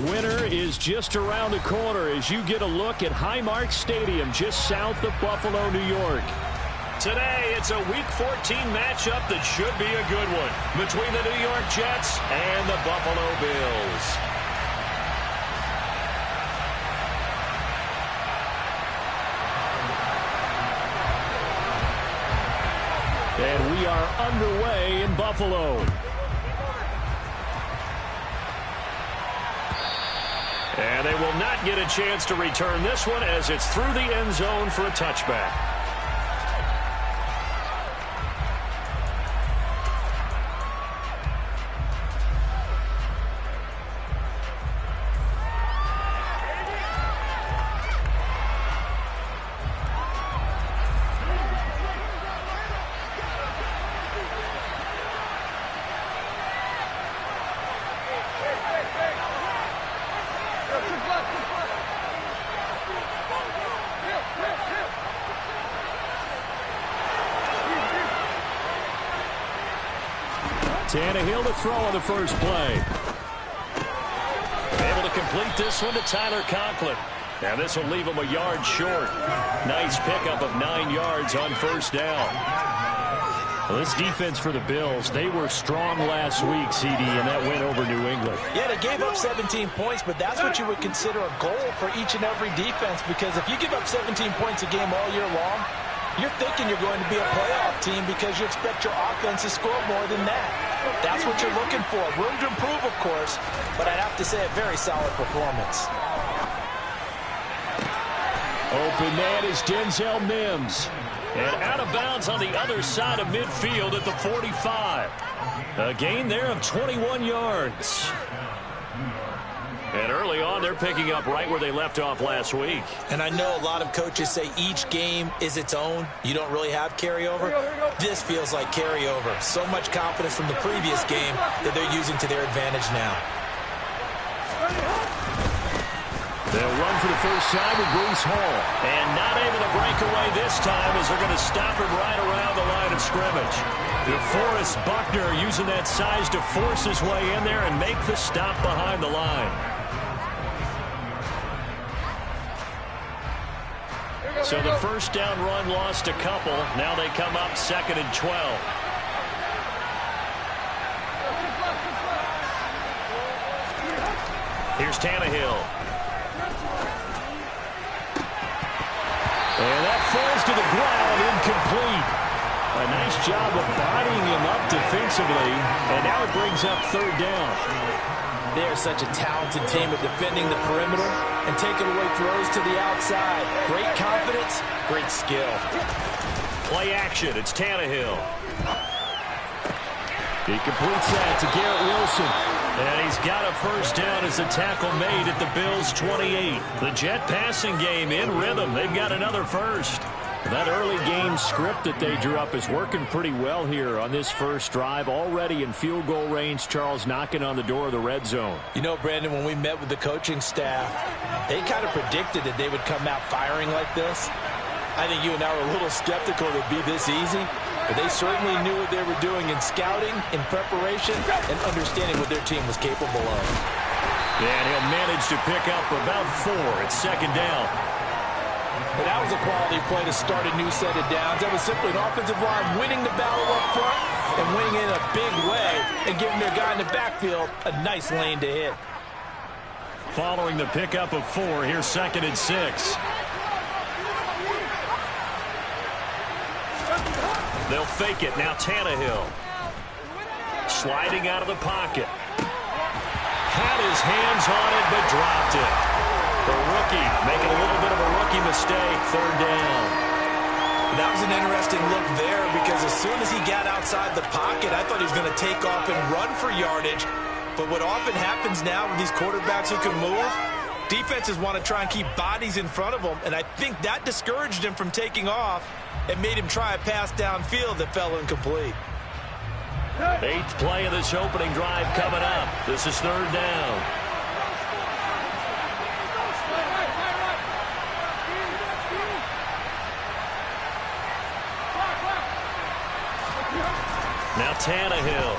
Winter is just around the corner as you get a look at Highmark Stadium just south of Buffalo, New York. Today, it's a Week 14 matchup that should be a good one between the New York Jets and the Buffalo Bills. And we are underway in Buffalo. And they will not get a chance to return this one as it's through the end zone for a touchback. Tannehill to throw on the first play. Able to complete this one to Tyler Conklin. Now this will leave him a yard short. Nice pickup of 9 yards on first down. Well, this defense for the Bills, they were strong last week, CD, and that went over New England. Yeah, they gave up 17 points, but that's what you would consider a goal for each and every defense, because if you give up 17 points a game all year long, you're thinking you're going to be a playoff team because you expect your offense to score more than that. That's what you're looking for. Room to improve, of course, but I'd have to say a very solid performance. Open man is Denzel Mims. And out of bounds on the other side of midfield at the 45. A gain there of 21 yards. And early on, they're picking up right where they left off last week. And I know a lot of coaches say each game is its own. You don't really have carryover. This feels like carryover. So much confidence from the previous game that they're using to their advantage now. They'll run for the first time with Breece Hall. And not able to break away this time as they're going to stop him right around the line of scrimmage. DeForest Buckner using that size to force his way in there and make the stop behind the line. So the first down run lost a couple. Now they come up 2nd and 12. Here's Tannehill. And that falls to the ground, incomplete. A nice job of bodying him up defensively. And now it brings up 3rd down. They're such a talented team at defending the perimeter and taking away throws to the outside. Great confidence, great skill. Play action. It's Tannehill. He completes that to Garrett Wilson. And he's got a first down as the tackle made at the Bills' 28. The Jet passing game in rhythm. They've got another first. That early game script that they drew up is working pretty well here on this first drive. Already in field goal range, Charles, knocking on the door of the red zone. You know, Brandon, when we met with the coaching staff, they kind of predicted that they would come out firing like this. I think you and I were a little skeptical it would be this easy, but they certainly knew what they were doing in scouting, in preparation, and understanding what their team was capable of. And he'll manage to pick up about 4 at 2nd down. But that was a quality play to start a new set of downs. That was simply an offensive line winning the battle up front and winning it in a big way and giving their guy in the backfield a nice lane to hit. Following the pickup of 4, here's 2nd and 6. They'll fake it. Now Tannehill. Sliding out of the pocket. Had his hands on it, but dropped it. The rookie making a little bit of a rookie mistake. 3rd down. That was an interesting look there because as soon as he got outside the pocket, I thought he was going to take off and run for yardage. But what often happens now with these quarterbacks who can move, defenses want to try and keep bodies in front of them, and I think that discouraged him from taking off and made him try a pass downfield that fell incomplete. 8th play of this opening drive coming up. This is 3rd down. Now Tannehill.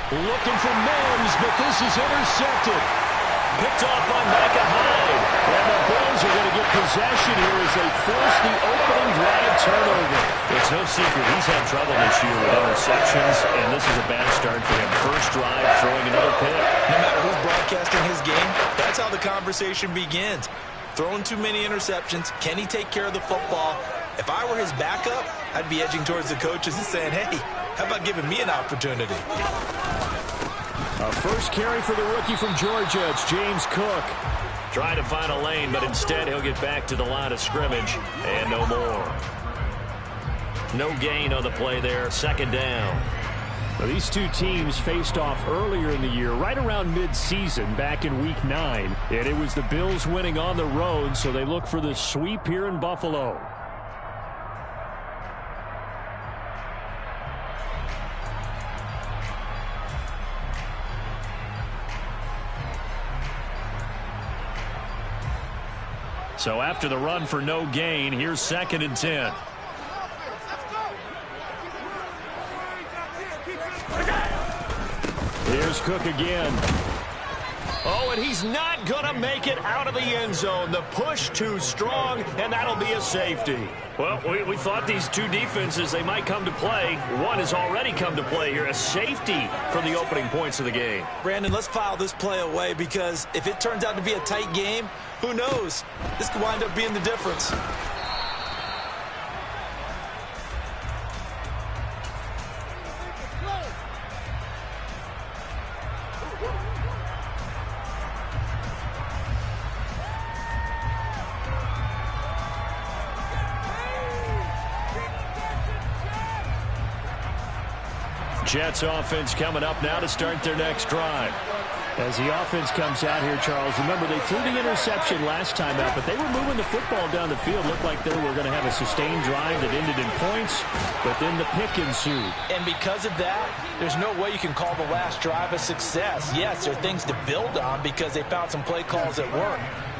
Looking for Mims, but this is intercepted. Picked off by Micah Hyde. And the Bills are going to get possession here as they force the opening drive turnover. It's no secret he's had trouble this year with interceptions, and this is a bad start for him. First drive, throwing another pick. No matter who's broadcasting his game, that's how the conversation begins. Throwing too many interceptions. Can he take care of the football? If I were his backup, I'd be edging towards the coaches and saying, hey, how about giving me an opportunity? A first carry for the rookie from Georgia. It's James Cook. Trying to find a lane, but instead he'll get back to the line of scrimmage. And no more. No gain on the play there. Second down. Now, these two teams faced off earlier in the year, right around mid-season, back in Week 9. And it was the Bills winning on the road, so they look for the sweep here in Buffalo. So after the run for no gain, here's 2nd and 10. Here's Cook again. Oh, and he's not going to make it out of the end zone. The push too strong, and that'll be a safety. Well, we thought these two defenses, they might come to play. One has already come to play here. A safety from the opening points of the game. Brandon, let's file this play away because if it turns out to be a tight game, who knows? This could wind up being the difference. Jets offense coming up now to start their next drive. As the offense comes out here, Charles, remember they threw the interception last time out, but they were moving the football down the field. Looked like they were going to have a sustained drive that ended in points, but then the pick ensued. And because of that, there's no way you can call the last drive a success. Yes, there are things to build on because they found some play calls that work.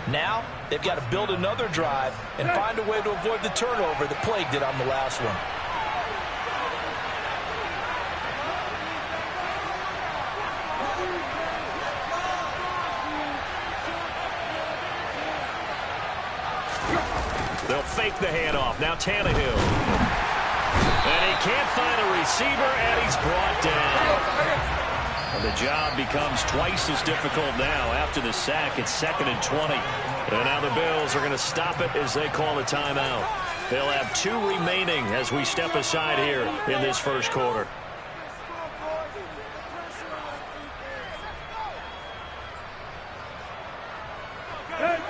Now, they've got to build another drive and find a way to avoid the turnover that plagued it on the last one. They'll fake the handoff. Now Tannehill. And he can't find a receiver, and he's brought down. And the job becomes twice as difficult now after the sack. It's 2nd and 20. And now the Bills are going to stop it as they call a timeout. They'll have 2 remaining as we step aside here in this first quarter.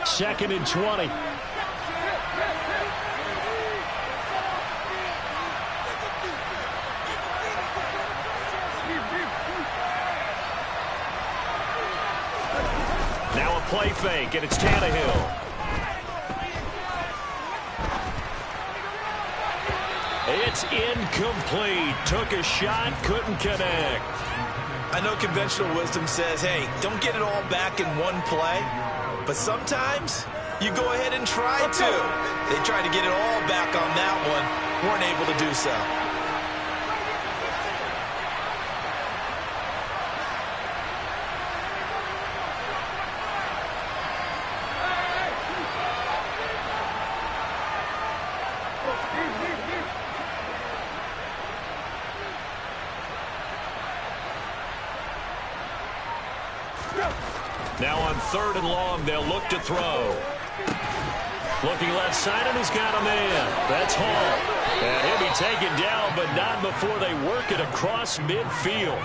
Second and 20. Now a play fake, and it's Tannehill. It's incomplete. Took a shot, couldn't connect. I know conventional wisdom says, hey, don't get it all back in one play. But sometimes you go ahead and try to. They tried to get it all back on that one. Weren't able to do so. Now on 3rd and long, they'll look to throw. Looking left side, and he's got a man. That's Hall. And he'll be taken down, but not before they work it across midfield.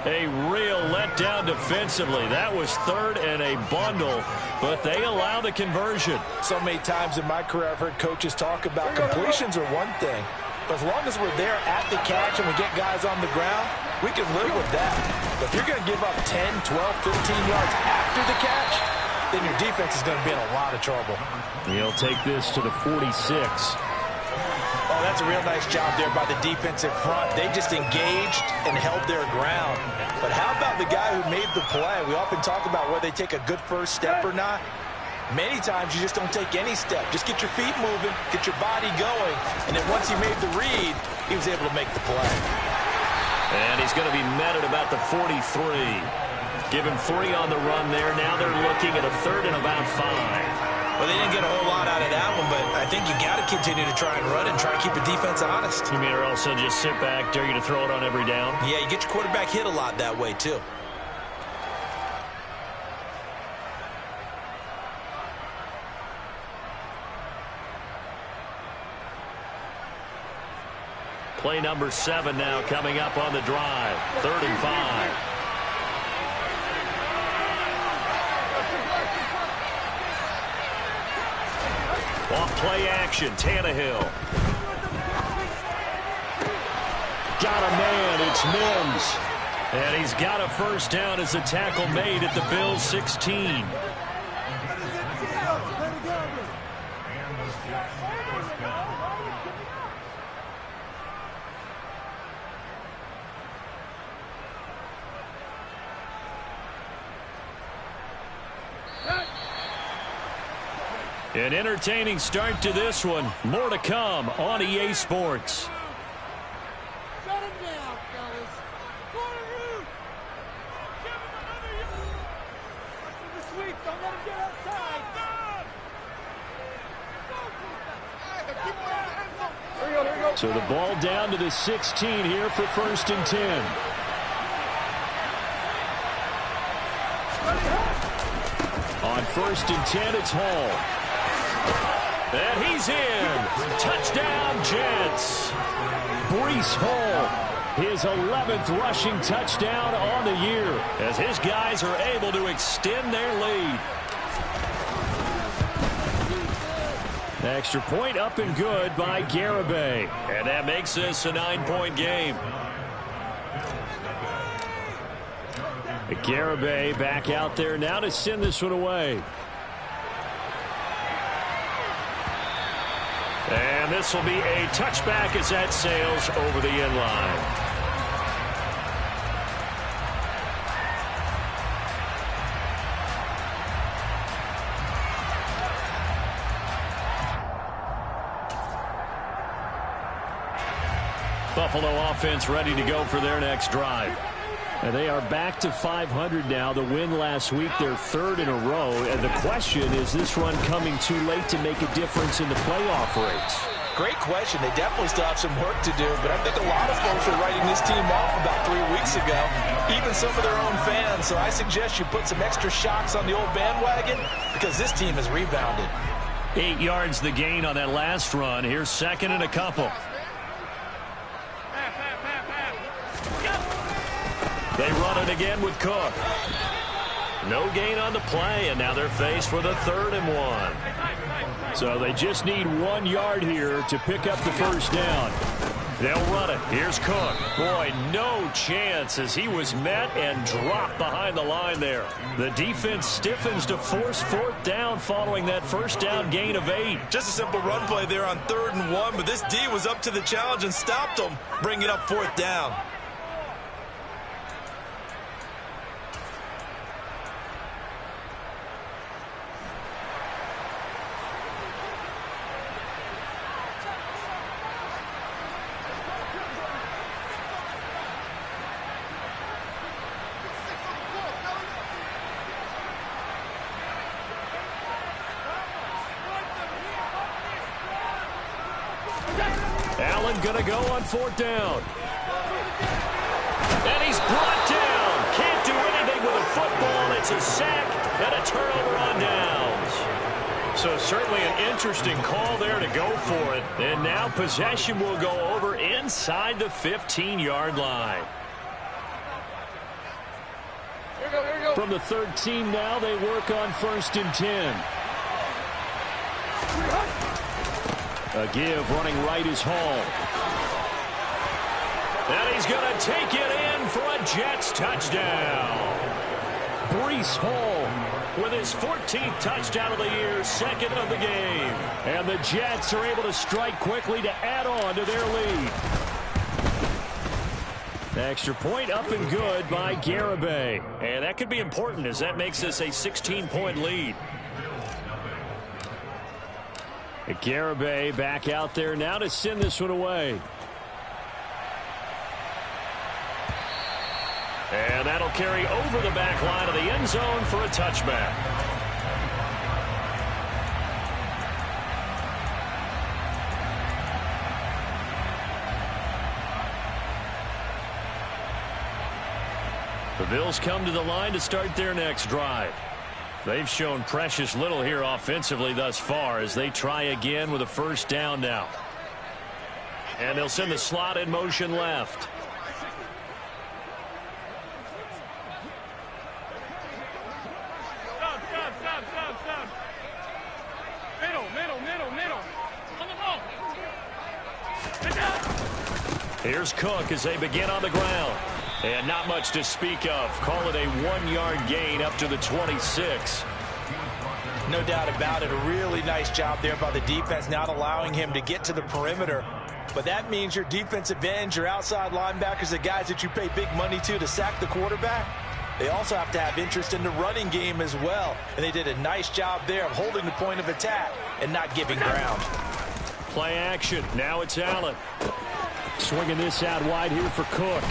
A real letdown defensively. That was 3rd and a bundle, but they allow the conversion. So many times in my career, I've heard coaches talk about completions are one thing. But as long as we're there at the catch and we get guys on the ground, we can live with that. But if you're going to give up 10, 12, 15 yards after the catch, then your defense is going to be in a lot of trouble. He'll take this to the 46. Oh, that's a real nice job there by the defensive front. They just engaged and held their ground. But how about the guy who made the play? We often talk about whether they take a good first step or not. Many times you just don't take any step. Just get your feet moving, get your body going, and then once he made the read, he was able to make the play. And he's going to be met at about the 43. Give him 3 on the run there. Now they're looking at a 3rd and about 5. Well, they didn't get a whole lot out of that one, but I think you got to continue to try and run and try to keep the defense honest. You mean, or else they'll just sit back, dare you to throw it on every down? Yeah, you get your quarterback hit a lot that way, too. Play number 7 now coming up on the drive. 3rd and 5. Off play action, Tannehill. Got a man, it's Mims. And he's got a first down as the tackle made at the Bills' 16. An entertaining start to this one. More to come on EA Sports. Shut him down, fellas. Give him another yard. Watch for the sweep. Don't let him get outside. Here we go. So the ball down to the 16 here for 1st and 10. On 1st and 10, it's Hall. And he's in. Touchdown, Jets. Breece Hall, his 11th rushing touchdown on the year, as his guys are able to extend their lead. Extra point up and good by Garibay. And that makes this a 9-point game. Garibay back out there now to send this one away. And this will be a touchback as that sails over the end line. Buffalo offense ready to go for their next drive. And they are back to 500 now. The win last week, their 3rd in a row. And the question, is this run coming too late to make a difference in the playoff race? Great question. They definitely still have some work to do, but I think a lot of folks were writing this team off about 3 weeks ago, even some of their own fans. So I suggest you put some extra shocks on the old bandwagon because this team has rebounded. 8 yards the gain on that last run. Here's 2nd and a couple. They run it again with Cook. No gain on the play, and now they're faced with a 3rd and 1. So they just need 1 yard here to pick up the first down. They'll run it. Here's Cook. Boy, no chance as he was met and dropped behind the line there. The defense stiffens to force 4th down following that first down gain of 8. Just a simple run play there on 3rd and 1, but this D was up to the challenge and stopped them, bringing up 4th down. Allen going to go on 4th down. And he's brought down. Can't do anything with a football. It's a sack and a turnover on downs. So certainly an interesting call there to go for it. And now possession will go over inside the 15-yard line. From the 13 now, they work on 1st and 10. A give running right is Hall. And he's going to take it in for a Jets touchdown. Breece Hall with his 14th touchdown of the year, 2nd of the game. And the Jets are able to strike quickly to add on to their lead. Extra point up and good by Garibay. And that could be important as that makes this a 16-point lead. Garibay back out there now to send this one away. And that'll carry over the back line of the end zone for a touchback. The Bills come to the line to start their next drive. They've shown precious little here offensively thus far as they try again with a first down now. And they'll send the slot in motion left. Stop. Middle. On the ball. Here's Cook as they begin on the ground. And not much to speak of. Call it a 1-yard gain up to the 26. No doubt about it. A really nice job there by the defense, not allowing him to get to the perimeter. But that means your defensive ends, your outside linebackers, the guys that you pay big money to sack the quarterback, they also have to have interest in the running game as well. And they did a nice job there of holding the point of attack and not giving ground. Play action. Now it's Allen. Swinging this out wide here for Cook.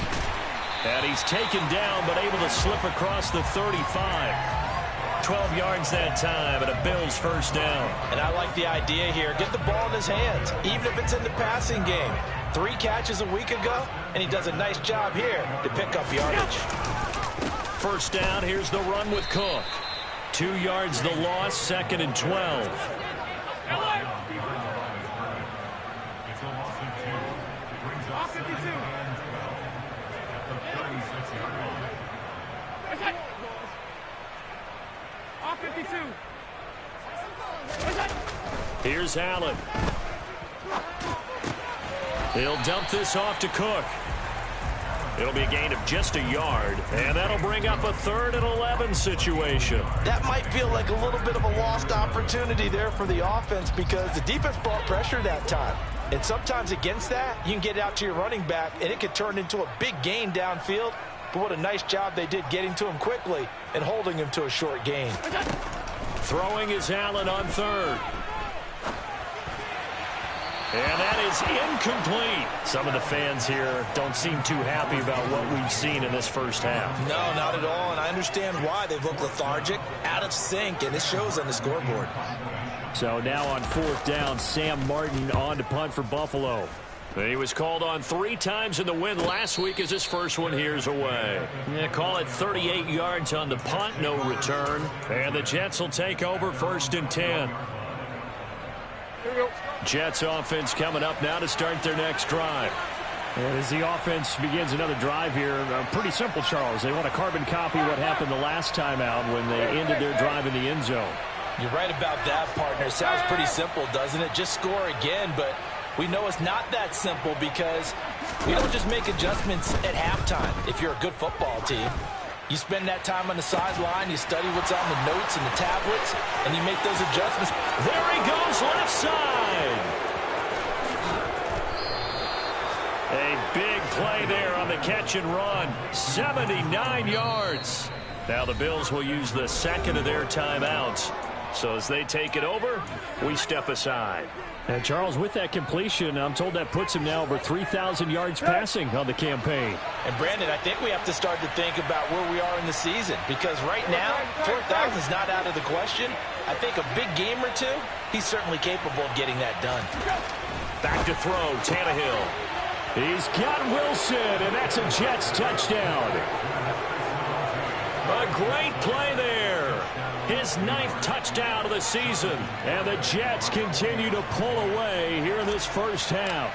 And he's taken down, but able to slip across the 35. 12 yards that time, and a Bills first down. And I like the idea here. Get the ball in his hands, even if it's in the passing game. 3 catches a week ago, and he does a nice job here to pick up yardage. First down, here's the run with Cook. 2 yards the loss, 2nd and 12. Here's Allen. He'll dump this off to Cook. It'll be a gain of just a yard, and that'll bring up a 3rd and 11 situation. That might feel like a little bit of a lost opportunity there for the offense because the defense brought pressure that time. And sometimes against that, you can get out to your running back, and it could turn into a big gain downfield. But what a nice job they did getting to him quickly and holding him to a short gain. Throwing is Allen on 3rd. And that is incomplete. Some of the fans here don't seem too happy about what we've seen in this first half. No, not at all, and I understand why. They've looked lethargic, out of sync, and it shows on the scoreboard. So now on 4th down, Sam Martin on to punt for Buffalo. He was called on 3 times in the win last week as his first one here's away. Call it 38 yards on the punt, no return. And the Jets will take over 1st and 10. Jets offense coming up now to start their next drive. And as the offense begins another drive here, pretty simple, Charles. They want to carbon copy what happened the last time out when they ended their drive in the end zone. You're right about that, partner. Sounds pretty simple, doesn't it? Just score again, but we know it's not that simple because we don't just make adjustments at halftime if you're a good football team. You spend that time on the sideline, you study what's on the notes and the tablets, and you make those adjustments. There he goes, left side. A big play there on the catch and run. 79 yards. Now the Bills will use the 2nd of their timeouts. So as they take it over, we step aside. And Charles, with that completion, I'm told that puts him now over 3,000 yards passing on the campaign. And Brandon, I think we have to start to think about where we are in the season because right now, 4,000 is not out of the question. I think a big game or 2, he's certainly capable of getting that done. Back to throw, Tannehill. He's got Wilson, and that's a Jets touchdown. A great play there. His 9th touchdown of the season. And the Jets continue to pull away here in this first half.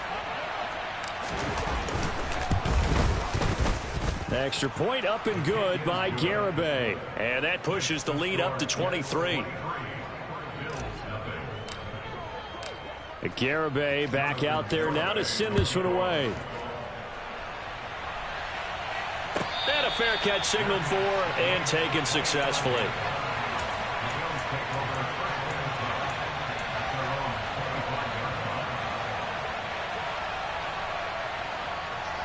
Extra point up and good by Garibay. And that pushes the lead up to 23. Garibay back out there now to send this one away. And a fair catch signaled for and taken successfully.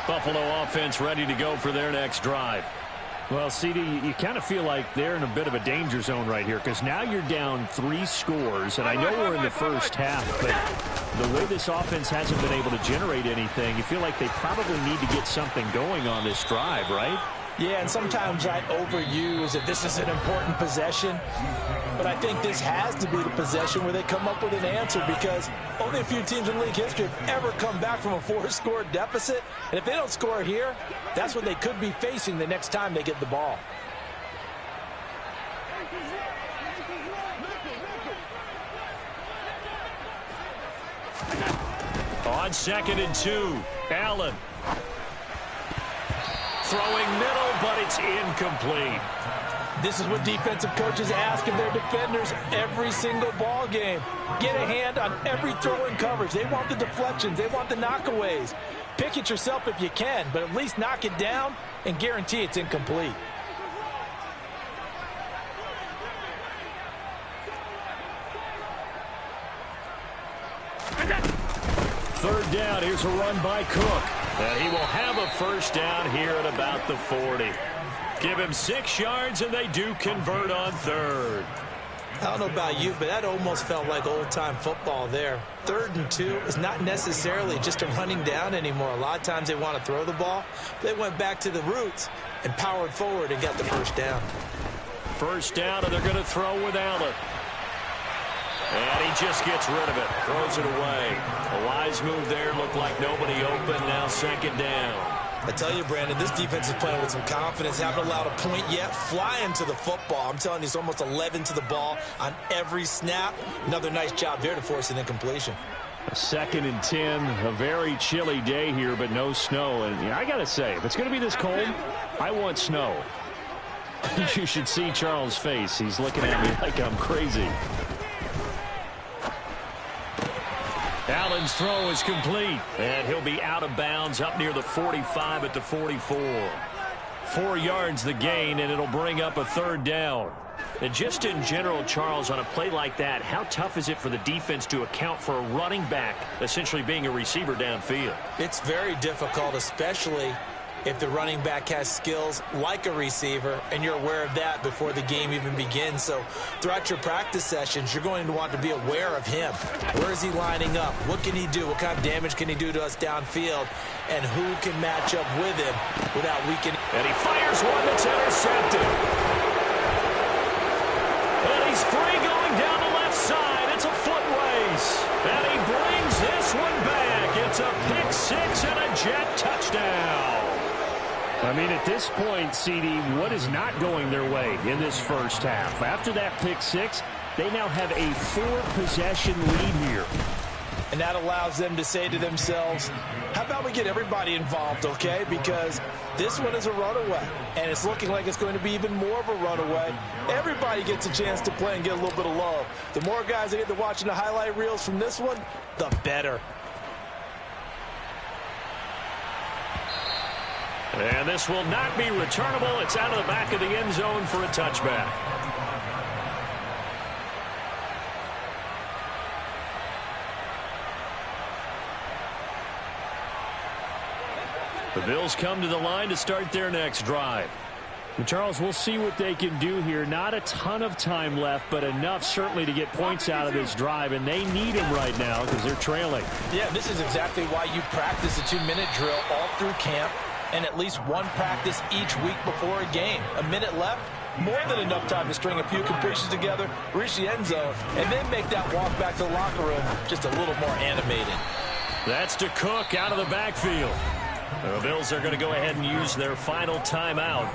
Buffalo offense ready to go for their next drive. Well, CD, you kind of feel like they're in a bit of a danger zone right here because now you're down 3 scores, and I know we're in the first half, but the way this offense hasn't been able to generate anything, you feel like they probably need to get something going on this drive, right? Yeah, and sometimes I overuse that this is an important possession. But I think this has to be the possession where they come up with an answer, because only a few teams in league history have ever come back from a 4-score deficit. And if they don't score here, that's what they could be facing the next time they get the ball. On 2nd and 2, Allen. Throwing middle, but it's incomplete. This is what defensive coaches ask of their defenders every single ball game. Get a hand on every throw in coverage. They want the deflections. They want the knockaways. Pick it yourself if you can, but at least knock it down and guarantee it's incomplete. Third down, here's a run by Cook. And he will have a first down here at about the 40. Give him 6 yards, and they do convert on third. I don't know about you, but that almost felt like old-time football there. 3rd and 2 is not necessarily just a running down anymore. A lot of times they want to throw the ball. They went back to the roots and powered forward and got the first down. First down, and they're going to throw with Allen. And he just gets rid of it, throws it away. A wise move there, looked like nobody open, now 2nd down. I tell you, Brandon, this defense is playing with some confidence. Haven't allowed a point yet. Flying to the football. I'm telling you, it's almost 11 to the ball on every snap. Another nice job there to force an incompletion. 2nd and 10, a very chilly day here, but no snow. And I got to say, if it's going to be this cold, I want snow. You should see Charles' face. He's looking at me like I'm crazy. Allen's throw is complete, and he'll be out of bounds up near the 45 at the 44. 4 yards the gain, and it'll bring up a 3rd down. And just in general, Charles, on a play like that, how tough is it for the defense to account for a running back essentially being a receiver downfield? It's very difficult, especially if the running back has skills like a receiver, and you're aware of that before the game even begins. So throughout your practice sessions, you're going to want to be aware of him. Where is he lining up? What can he do? What kind of damage can he do to us downfield? And who can match up with him without weakening? And he fires one that's intercepted. And he's free going down the left side. It's a foot race. And he brings this one back. It's a pick 6 and a Jet touchdown. I mean, at this point, CD, what is not going their way in this first half? After that pick 6, they now have a 4-possession lead here. And that allows them to say to themselves, how about we get everybody involved, okay? Because this one is a runaway, and it's looking like it's going to be even more of a runaway. Everybody gets a chance to play and get a little bit of love. The more guys that get to watching the highlight reels from this one, the better. And this will not be returnable. It's out of the back of the end zone for a touchback. The Bills come to the line to start their next drive. And Charles, we'll see what they can do here. Not a ton of time left, but enough certainly to get points out of this drive, and they need them right now because they're trailing. Yeah, this is exactly why you practice a 2-minute drill all through camp, and at least one practice each week before a game. A minute left, more than enough time to string a few completions together, reach the end zone, and then make that walk back to the locker room just a little more animated. That's to Cook out of the backfield. The Bills are going to go ahead and use their final timeout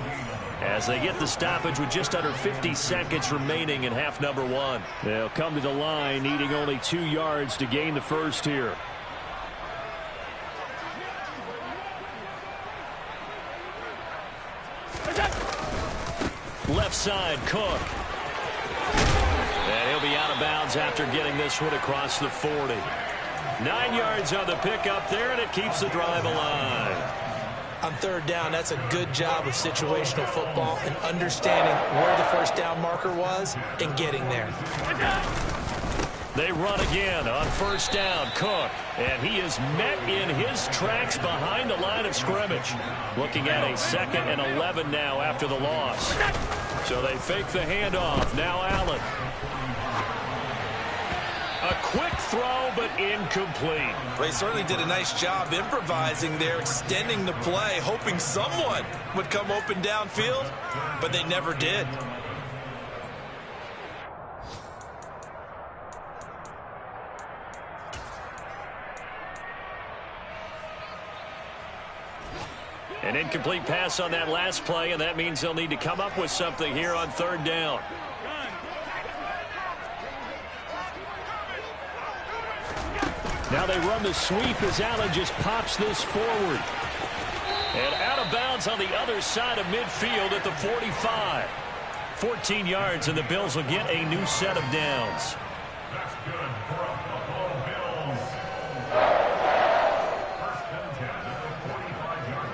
as they get the stoppage with just under 50 seconds remaining in half number 1. They'll come to the line needing only 2 yards to gain the first here. Left side, Cook. And he'll be out of bounds after getting this one across the 40. 9 yards on the pickup there, and it keeps the drive alive. On 3rd down, that's a good job of situational football and understanding where the first down marker was and getting there. They run again on 1st down, Cook, and he is met in his tracks behind the line of scrimmage. Looking at a 2nd and 11 now after the loss. So they fake the handoff. Now Allen. A quick throw, but incomplete. They certainly did a nice job improvising there, extending the play, hoping someone would come open downfield, but they never did. An incomplete pass on that last play, and that means they'll need to come up with something here on third down. Now they run the sweep as Allen just pops this forward. And out of bounds on the other side of midfield at the 45. 14 yards, and the Bills will get a new set of downs. That's good for a Buffalo Bills. First and 10 at the 45-yard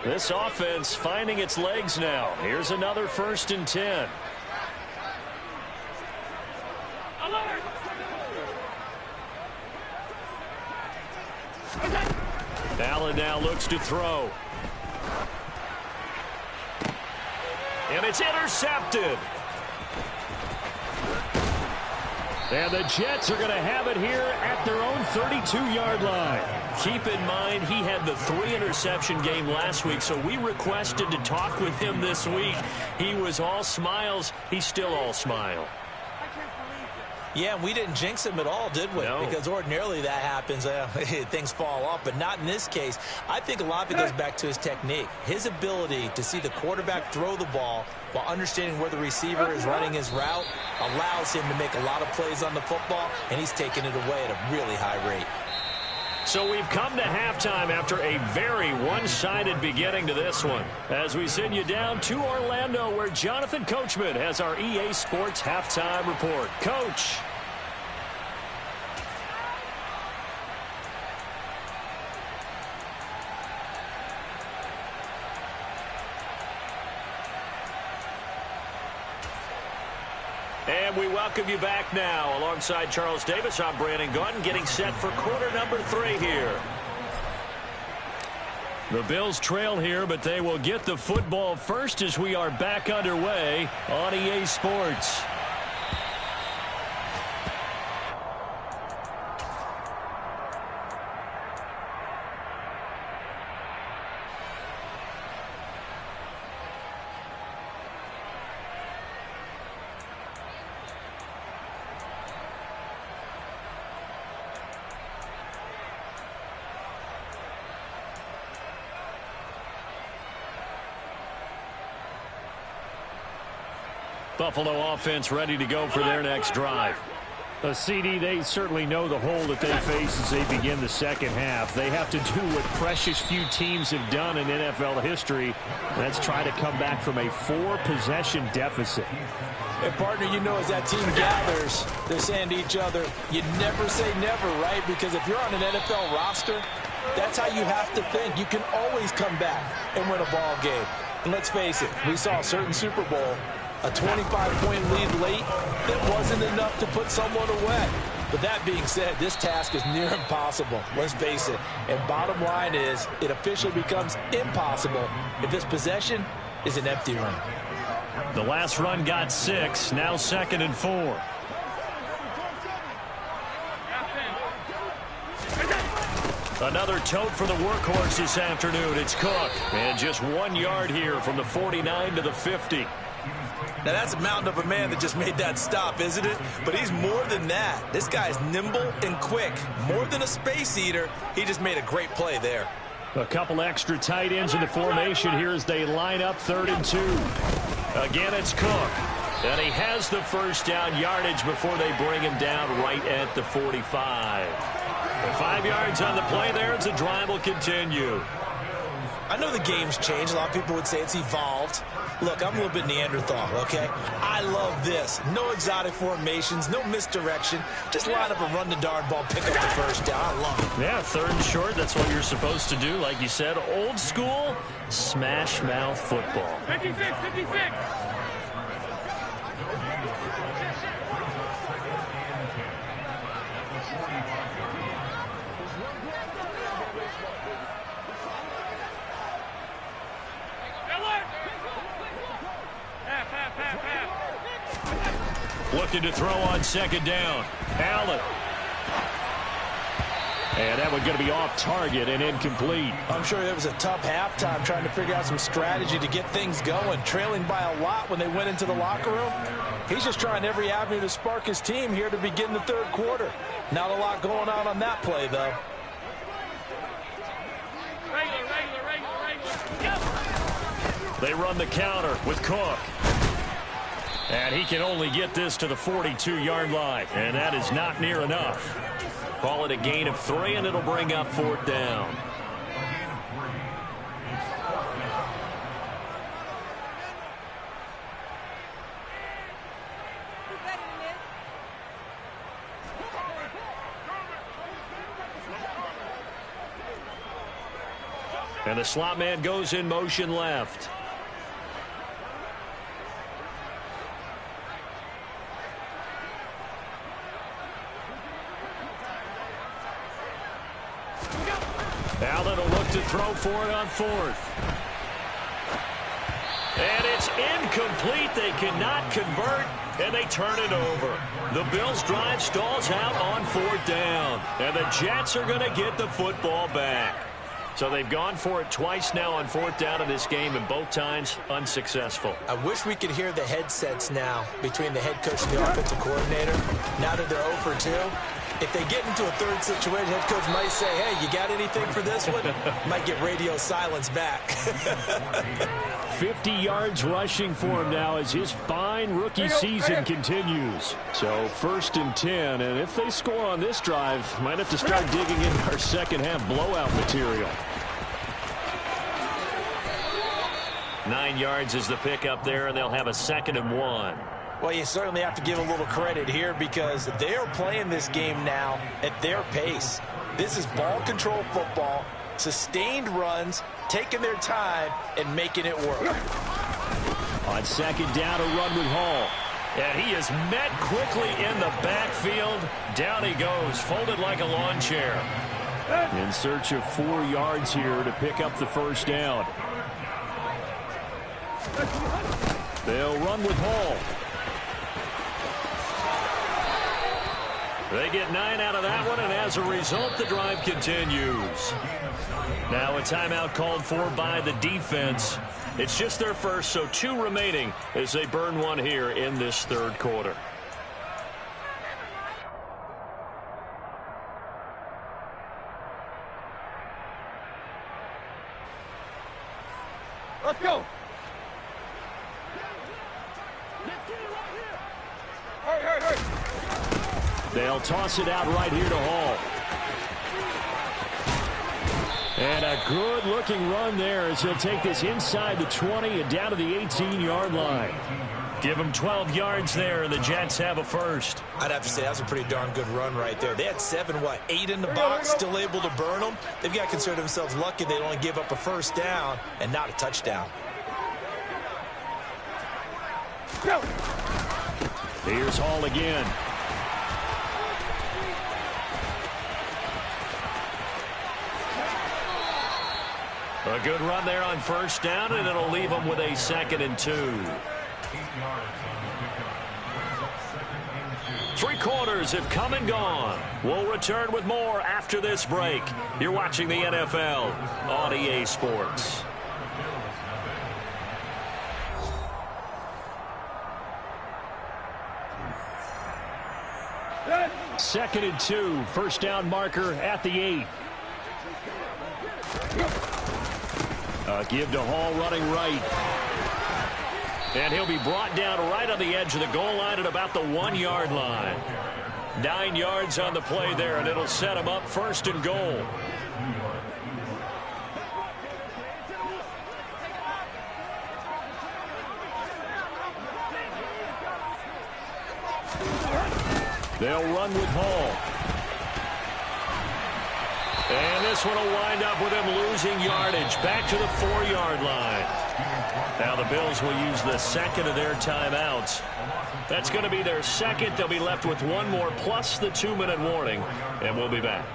line. This offense finding its legs now. Here's another 1st and 10. Allen now looks to throw. And it's intercepted. And the Jets are going to have it here at their own 32-yard line. Keep in mind, he had the 3-interception game last week, so we requested to talk with him this week. He was all smiles. He's still all smile. Yeah, we didn't jinx him at all, did we? No. Because ordinarily that happens. Things fall off, but not in this case. I think a lot of it goes back to his technique. His ability to see the quarterback throw the ball while understanding where the receiver is running his route allows him to make a lot of plays on the football, and he's taking it away at a really high rate. So we've come to halftime after a very one-sided beginning to this one. As we send you down to Orlando, where Jonathan Coachman has our EA Sports halftime report. Coach. And we welcome you back now. Alongside Charles Davis, I'm Brandon Gunn, getting set for quarter number 3 here. The Bills trail here, but they will get the football first as we are back underway on EA Sports. Buffalo offense ready to go for their next drive. CD, they certainly know the hole that they face as they begin the second half. They have to do what precious few teams have done in NFL history. That's try to come back from a 4-possession deficit. And partner, you know, as that team gathers, they're saying to each other, you never say never, right? Because if you're on an NFL roster, that's how you have to think. You can always come back and win a ball game. And let's face it, we saw a certain Super Bowl, a 25-point lead late that wasn't enough to put someone away. But that being said, this task is near impossible. Let's face it. And bottom line is, it officially becomes impossible if this possession is an empty run. The last run got 6, now 2nd and 4. Another tote for the workhorse this afternoon. It's Cook. And just 1 yard here from the 49 to the 50. Now, that's a mountain of a man that just made that stop, isn't it? But he's more than that. This guy's nimble and quick. More than a space eater, he just made a great play there. A couple extra tight ends in the formation here as they line up 3rd and 2. Again, it's Cook. And he has the first down yardage before they bring him down right at the 45. 5 yards on the play there as the drive will continue. I know the game's changed. A lot of people would say it's evolved. Look, I'm a little bit Neanderthal, okay? I love this. No exotic formations, no misdirection. Just line up and run the darn ball, pick up the first down. I love it. Yeah, 3rd and short. That's what you're supposed to do. Like you said, old school, smash mouth football. 56, 56. Looking to throw on second down. Allen. And that one going to be off target and incomplete. I'm sure it was a tough halftime trying to figure out some strategy to get things going. Trailing by a lot when they went into the locker room. He's just trying every avenue to spark his team here to begin the third quarter. Not a lot going on that play, though. They run the counter with Cook. And he can only get this to the 42-yard line. And that is not near enough. Call it a gain of 3, and it'll bring up fourth down. And the slot man goes in motion left. Allen will look to throw for it on fourth. And it's incomplete. They cannot convert, and they turn it over. The Bills' drive stalls out on fourth down. And the Jets are going to get the football back. So they've gone for it twice now on fourth down in this game, and both times unsuccessful. I wish we could hear the headsets now between the head coach and the offensive coordinator. Now that they're 0 for 2, if they get into a third situation, head coach might say, hey, you got anything for this one? Might get radio silence back. 50 yards rushing for him now as his fine rookie season continues. So 1st and 10, and if they score on this drive, might have to start digging into our second half blowout material. 9 yards is the pickup there, and they'll have a 2nd and 1. Well, you certainly have to give a little credit here because they are playing this game now at their pace. This is ball control football, sustained runs, taking their time, and making it work. On second down, a run with Hall. And he is met quickly in the backfield. Down he goes, folded like a lawn chair. In search of 4 yards here to pick up the first down. They'll run with Hall. They get 9 out of that one, and as a result, the drive continues. Now a timeout called for by the defense. It's just their first, so 2 remaining as they burn one here in this third quarter. Let's go. Hurry. They'll toss it out right here to Hall. And a good-looking run there as he'll take this inside the 20 and down to the 18-yard line. Give them 12 yards there, and the Jets have a first. I'd have to say that was a pretty darn good run right there. They had 8 in the box, still able to burn them. They've got to consider themselves lucky they only give up a first down and not a touchdown. Here's Hall again. A good run there on first down, and it'll leave them with a 2nd and 2. 3 quarters have come and gone. We'll return with more after this break. You're watching the NFL on EA Sports. Second and 2, first down marker at the 8. Give to Hall running right. And he'll be brought down right on the edge of the goal line at about the 1-yard line. 9 yards on the play there, and it'll set him up 1st and goal. They'll run with Hall. And this one will wind up with him losing yardage back to the 4-yard line. Now the Bills will use the 2nd of their timeouts. That's going to be their 2nd. They'll be left with 1 more plus the 2-minute warning, and we'll be back.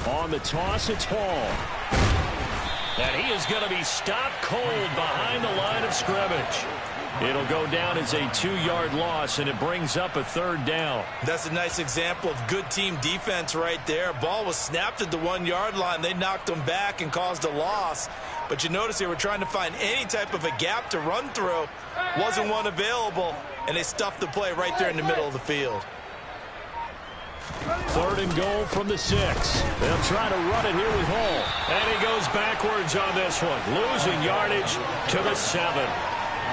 On the toss, it's Hall. And he is going to be stopped cold behind the line of scrimmage. It'll go down as a 2-yard loss, and it brings up a 3rd down. That's a nice example of good team defense right there. Ball was snapped at the 1-yard line. They knocked him back and caused a loss. But you notice they were trying to find any type of a gap to run through. Wasn't one available, and they stuffed the play right there in the middle of the field. 3rd and goal from the 6. They'll try to run it here with Hall. And he goes backwards on this one, losing yardage to the 7.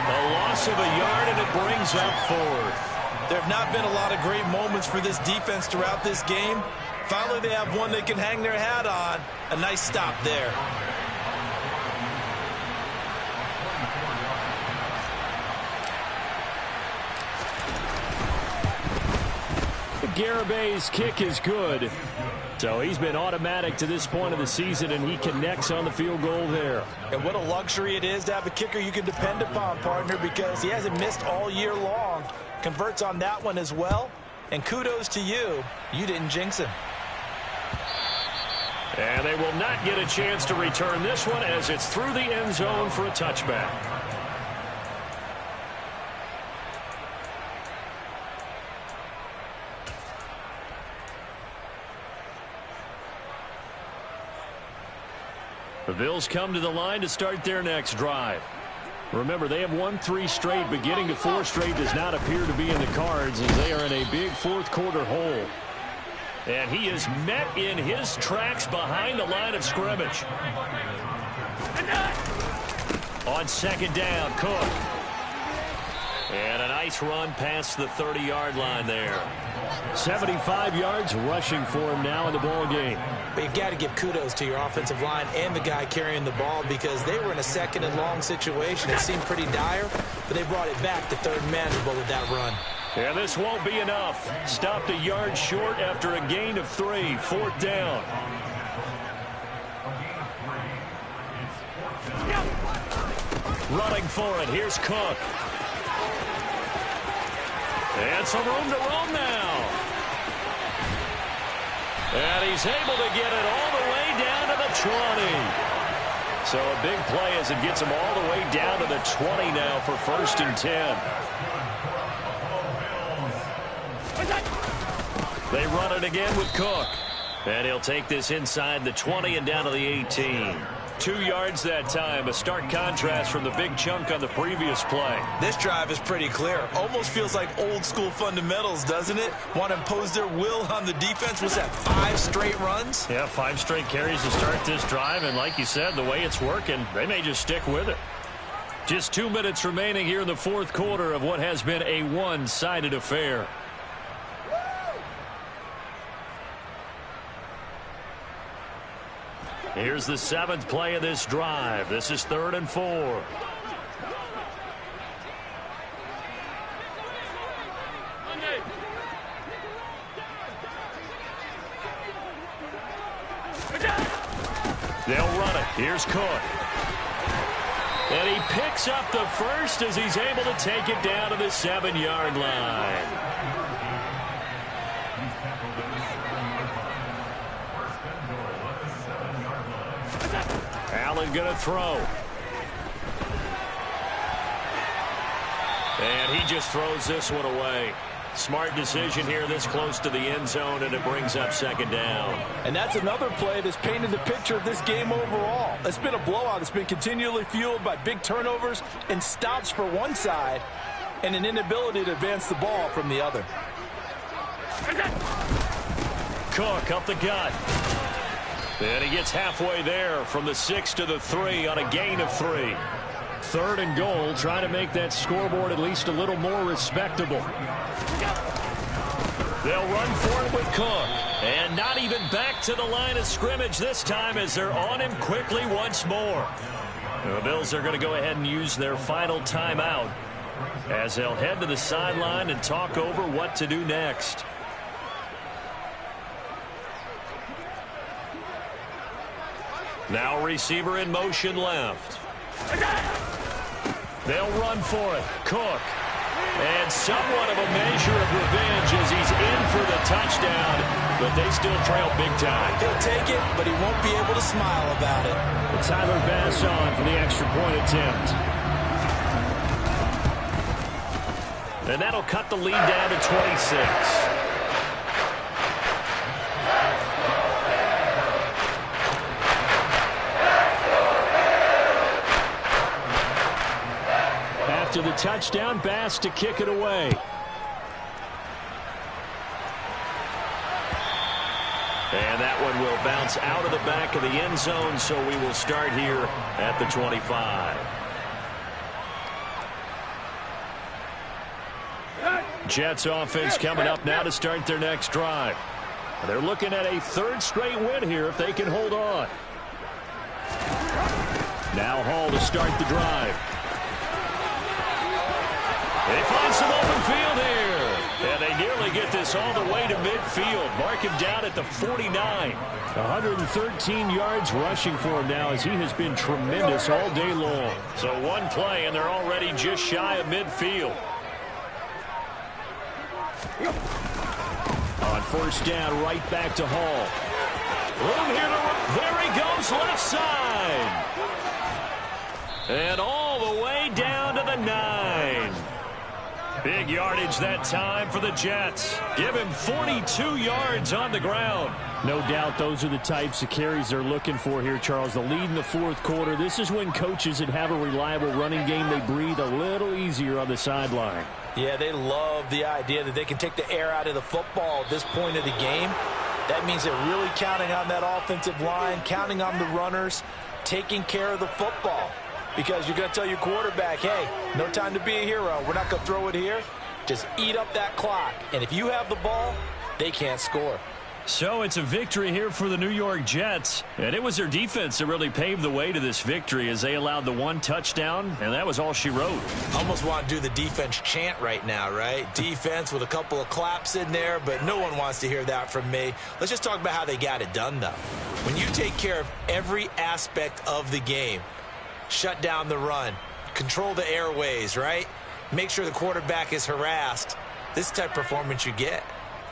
A loss of a yard, and it brings up 4th. There have not been a lot of great moments for this defense throughout this game. Finally, they have one they can hang their hat on. A nice stop there. Garabay's kick is good. So he's been automatic to this point of the season, and he connects on the field goal there. And what a luxury it is to have a kicker you can depend upon, partner, because he hasn't missed all year long. Converts on that one as well. And kudos to you. You didn't jinx him. And they will not get a chance to return this one as it's through the end zone for a touchback. The Bills come to the line to start their next drive. Remember, they have won 3 straight, but getting to 4 straight does not appear to be in the cards as they are in a big 4th quarter hole. And he is met in his tracks behind the line of scrimmage. On 2nd down, Cook. And a nice run past the 30-yard line there. 75 yards rushing for him now in the ball game. But you've got to give kudos to your offensive line and the guy carrying the ball because they were in a 2nd and long situation. It seemed pretty dire, but they brought it back to 3rd and manageable with that run. And this won't be enough. Stopped a yard short after a gain of 3. 4th down. Running for it. Here's Cook. And some room to roam now. And he's able to get it all the way down to the 20. So a big play as it gets him all the way down to the 20 now for 1st and 10. They run it again with Cook. And he'll take this inside the 20 and down to the 18. 2 yards that time. A stark contrast from the big chunk on the previous play. This drive is pretty clear. Almost feels like old school fundamentals, doesn't it? Want to impose their will on the defense. Was that 5 straight runs? Yeah, 5 straight carries to start this drive. And like you said, the way it's working, they may just stick with it. Just 2 minutes remaining here in the 4th quarter of what has been a one-sided affair. Here's the 7th play of this drive. This is 3rd and 4. They'll run it. Here's Cook. And he picks up the first as he's able to take it down to the 7-yard line. Allen going to throw. And he just throws this one away. Smart decision here this close to the end zone, and it brings up 2nd down. And that's another play that's painted the picture of this game overall. It's been a blowout. It's been continually fueled by big turnovers and stops for one side and an inability to advance the ball from the other. Cook up the gut. And he gets halfway there from the 6 to the 3 on a gain of 3. 3rd and goal, trying to make that scoreboard at least a little more respectable. They'll run for it with Cook. And not even back to the line of scrimmage this time as they're on him quickly once more. The Bills are going to go ahead and use their final timeout as they'll head to the sideline and talk over what to do next. Now receiver in motion left. They'll run for it. Cook. And somewhat of a measure of revenge as he's in for the touchdown, but they still trail big time. He'll take it, but he won't be able to smile about it. Tyler Bass on for the extra point attempt. And that'll cut the lead down to 26. After the touchdown, Bass to kick it away. And that one will bounce out of the back of the end zone, so we will start here at the 25. Jets offense coming up now to start their next drive. They're looking at a third straight win here if they can hold on. Now Hall to start the drive. They find some open field here. And they nearly get this all the way to midfield. Mark him down at the 49. 113 yards rushing for him now as he has been tremendous all day long. So one play and they're already just shy of midfield. On first down, right back to Hall. Room here to... There he goes, left side. And all the way down to the 9. Big yardage that time for the Jets. Give him 42 yards on the ground. No doubt those are the types of carries they're looking for here, Charles. The lead in the fourth quarter. This is when coaches that have a reliable running game, they breathe a little easier on the sideline. Yeah, they love the idea that they can take the air out of the football at this point of the game. That means they're really counting on that offensive line, counting on the runners, taking care of the football. Because you're going to tell your quarterback, hey, no time to be a hero. We're not going to throw it here. Just eat up that clock. And if you have the ball, they can't score. So it's a victory here for the New York Jets. And it was their defense that really paved the way to this victory as they allowed the one touchdown, and that was all she wrote. Almost want to do the defense chant right now, right? Defense with a couple of claps in there, but no one wants to hear that from me. Let's just talk about how they got it done, though. When you take care of every aspect of the game, shut down the run, control the airways, right? Make sure the quarterback is harassed. This type of performance you get.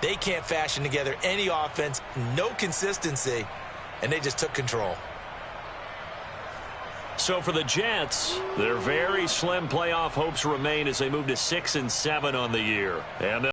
They can't fashion together any offense, no consistency, and they just took control. So for the Jets, their very slim playoff hopes remain as they move to 6-7 on the year. And